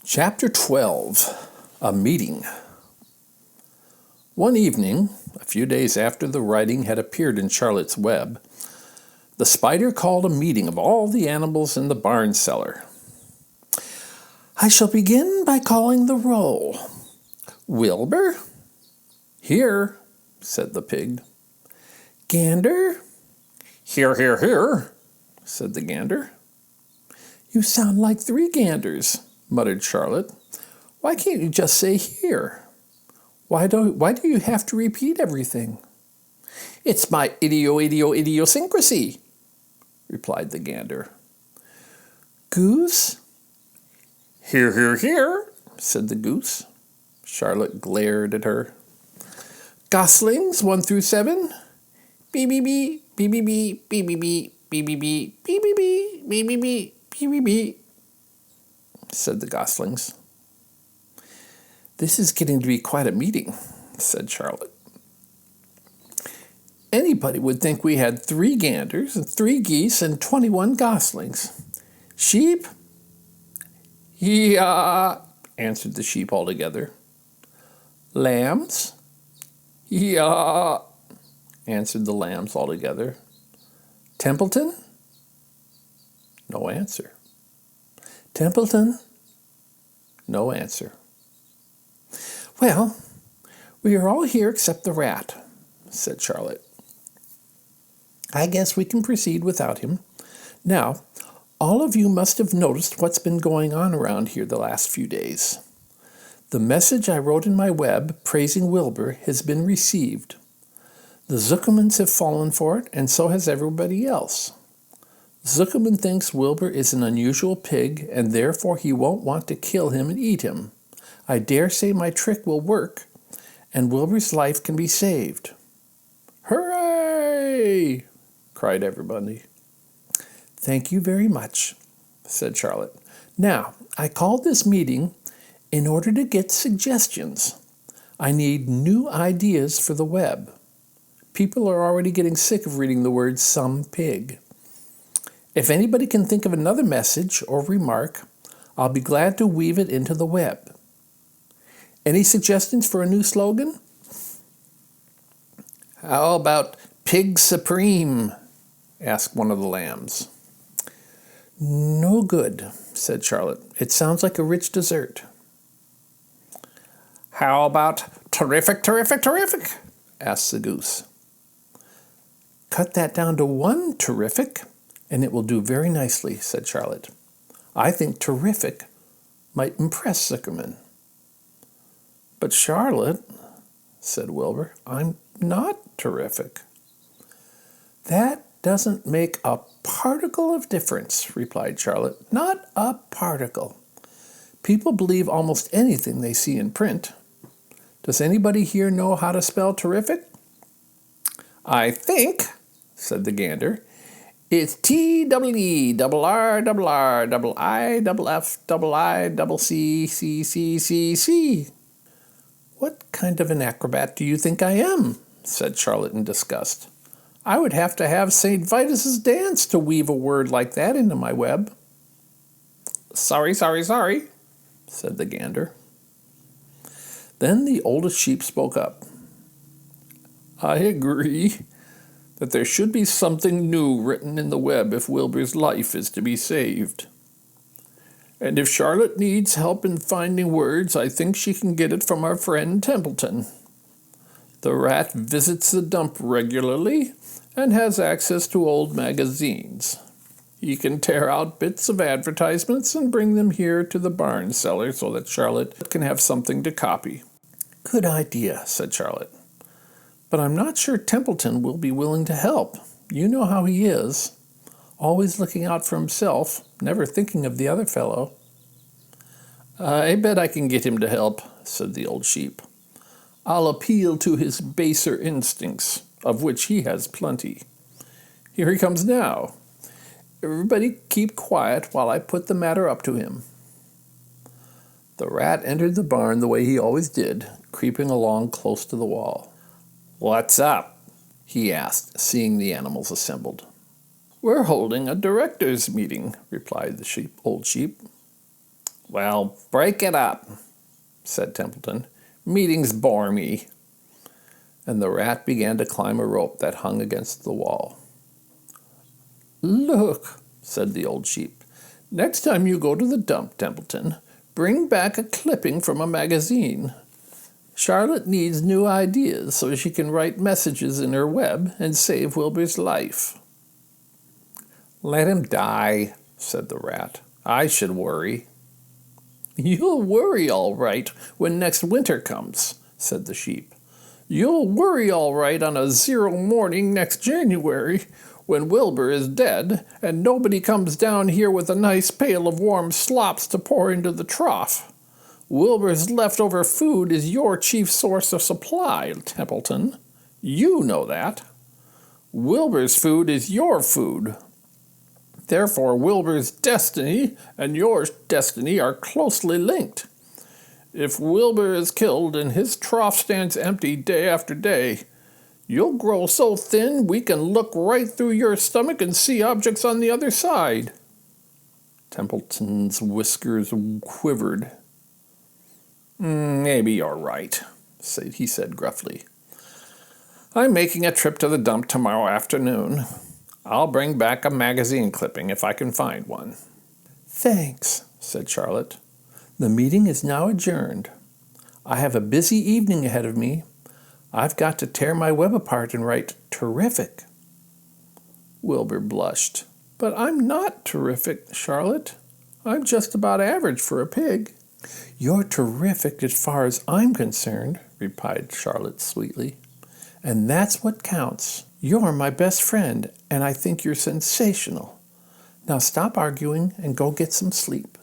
Chapter 12. A Meeting. One evening, a few days after the writing had appeared in Charlotte's Web, the spider called a meeting of all the animals in the barn cellar. "I shall begin by calling the roll. Wilbur?" "Here," said the pig. "Gander?" "Here, here, here," said the gander. "You sound like three ganders," muttered Charlotte. "Why can't you just say here? Why do you have to repeat everything?" "It's my idiosyncrasy," replied the gander. "Goose?" "Here, here, here," said the goose. Charlotte glared at her. "Goslings, 1 through 7? Beep, beep, beep, beep, beep, beep, beep, beep, beep, beep, beep, beep, beep, beep, beep, beep, beep, beep, beep, beep, said the goslings. "This is getting to be quite a meeting," said Charlotte. "Anybody would think we had 3 ganders and 3 geese and 21 goslings. Sheep?" "Yeah," answered the sheep all together. "Lambs?" "Yeah," answered the lambs all together. "Templeton?" No answer. "Templeton?" No answer. "Well, we are all here except the rat," said Charlotte. "I guess we can proceed without him. Now, all of you must have noticed what's been going on around here the last few days. The message I wrote in my web praising Wilbur has been received. The Zuckermans have fallen for it, and so has everybody else. Zuckerman thinks Wilbur is an unusual pig, and therefore he won't want to kill him and eat him. I dare say my trick will work, and Wilbur's life can be saved." "Hooray!" cried everybody. "Thank you very much," said Charlotte. "Now, I called this meeting in order to get suggestions. I need new ideas for the web. People are already getting sick of reading the word "some pig." If anybody can think of another message or remark, I'll be glad to weave it into the web. Any suggestions for a new slogan? "How about Pig Supreme?" asked one of the lambs. "No good," said Charlotte. "It sounds like a rich dessert." "How about Terrific, Terrific, Terrific?" asked the goose. "Cut that down to 1 terrific, and it will do very nicely," said Charlotte. "I think terrific might impress Zuckerman." "But Charlotte," said Wilbur, "I'm not terrific." "That doesn't make a particle of difference," replied Charlotte. "Not a particle. People believe almost anything they see in print. Does anybody here know how to spell terrific?" "I think," said the gander, "it's TEERRRIIFFCCCCC. "What kind of an acrobat do you think I am?" said Charlotte in disgust. "I would have to have St. Vitus's dance to weave a word like that into my web." Sorry, said the gander. Then the oldest sheep spoke up. "I agree that there should be something new written in the web if Wilbur's life is to be saved. And if Charlotte needs help in finding words, I think she can get it from our friend Templeton. The rat visits the dump regularly and has access to old magazines. He can tear out bits of advertisements and bring them here to the barn cellar so that Charlotte can have something to copy." "Good idea," said Charlotte. "But I'm not sure Templeton will be willing to help. You know how he is. Always looking out for himself, never thinking of the other fellow." "I bet I can get him to help," said the old sheep. "I'll appeal to his baser instincts, of which he has plenty. Here he comes now. Everybody keep quiet while I put the matter up to him." The rat entered the barn the way he always did, creeping along close to the wall. "What's up?" he asked, seeing the animals assembled. "We're holding a directors' meeting," replied the old sheep. Well, break it up, said Templeton. Meetings bore me. And the rat began to climb a rope that hung against the wall. Look, said the old sheep. Next time you go to the dump, Templeton, bring back a clipping from a magazine. Charlotte needs new ideas so she can write messages in her web and save Wilbur's life. Let him die, said the rat. I should worry. You'll worry all right when next winter comes, said the sheep. You'll worry all right on a 0 morning next January when Wilbur is dead and nobody comes down here with a nice pail of warm slops to pour into the trough. Wilbur's leftover food is your chief source of supply, Templeton. You know that. Wilbur's food is your food. Therefore, Wilbur's destiny and your destiny are closely linked. If Wilbur is killed and his trough stands empty day after day, you'll grow so thin we can look right through your stomach and see objects on the other side. Templeton's whiskers quivered. Maybe you're right, he said gruffly. I'm making a trip to the dump tomorrow afternoon. I'll bring back a magazine clipping if I can find one. Thanks, said Charlotte. The meeting is now adjourned. I have a busy evening ahead of me. I've got to tear my web apart and write terrific. Wilbur blushed. But I'm not terrific, Charlotte. I'm just about average for a pig. You're terrific as far as I'm concerned, replied Charlotte sweetly. And that's what counts. You're my best friend, and I think you're sensational. Now stop arguing and go get some sleep.